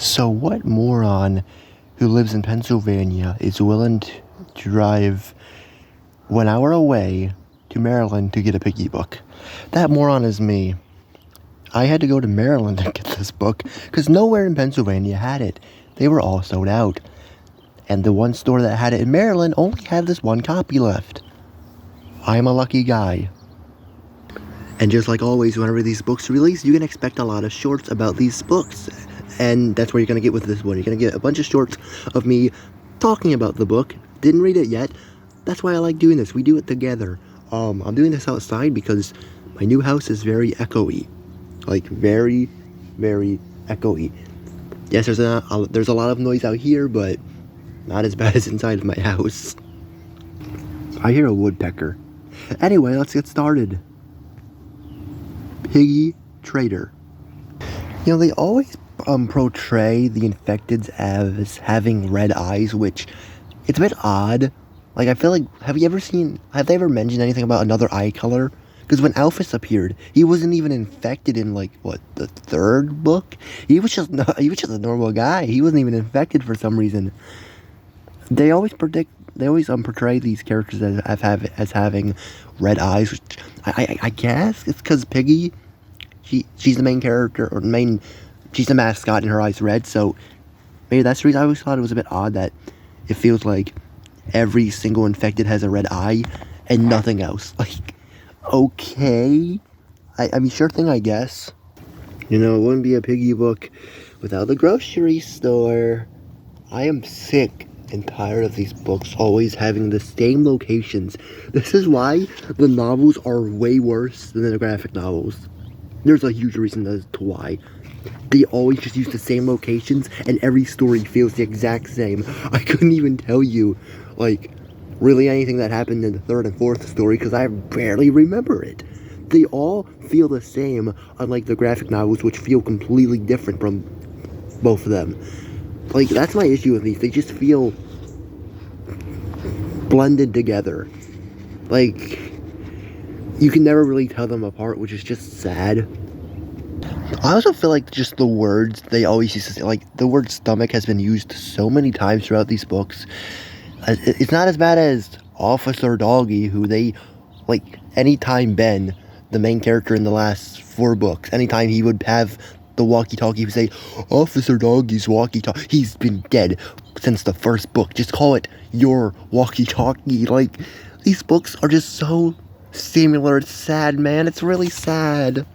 So what moron who lives in Pennsylvania is willing to drive 1 hour away to Maryland to get a piggy book? That moron is me. I had to go to Maryland to get this book because nowhere in Pennsylvania had it. They were all sold out. And the one store that had it in Maryland only had this one copy left. I'm a lucky guy. And just like always, whenever these books release, you can expect a lot of shorts about these books. And that's what you're going to get with this one. You're going to get a bunch of shorts of me talking about the book. Didn't read it yet. That's why I like doing this. We do it together. I'm doing this outside because my new house is very echoey. Like, very, very echoey. Yes, there's a lot of noise out here, but not as bad as inside of my house. I hear a woodpecker. Anyway, let's get started. Piggy Trader. You know, they always portray the infected as having red eyes, which it's a bit odd. Like, I feel like, have they ever mentioned anything about another eye color? Because when Alphys appeared, he wasn't even infected in, like, what, the third book? He was just a normal guy. He wasn't even infected for some reason. They always portray these characters as having red eyes, which I guess it's because Piggy, she's the main character, she's the mascot and her eyes red, so maybe that's the reason. I always thought it was a bit odd that it feels like every single infected has a red eye and nothing else. Like, okay, I mean, sure thing, I guess. You know, it wouldn't be a Piggy book without the grocery store. I am sick and tired of these books always having the same locations. This is why the novels are way worse than the graphic novels. There's a huge reason as to why. They always just use the same locations, and every story feels the exact same. I couldn't even tell you, like, really anything that happened in the third and fourth story, because I barely remember it. They all feel the same, unlike the graphic novels, which feel completely different from both of them. Like, that's my issue with these. They just feel blended together. Like, you can never really tell them apart, which is just sad. I also feel like just the words they always used to say, like, the word stomach has been used so many times throughout these books. It's not as bad as Officer Doggy, who they, like, anytime Ben, the main character in the last 4 books, anytime he would have the walkie-talkie, he would say, Officer Doggy's walkie-talkie, he's been dead since the first book, just call it your walkie-talkie. Like, these books are just so similar. It's sad, man, it's really sad.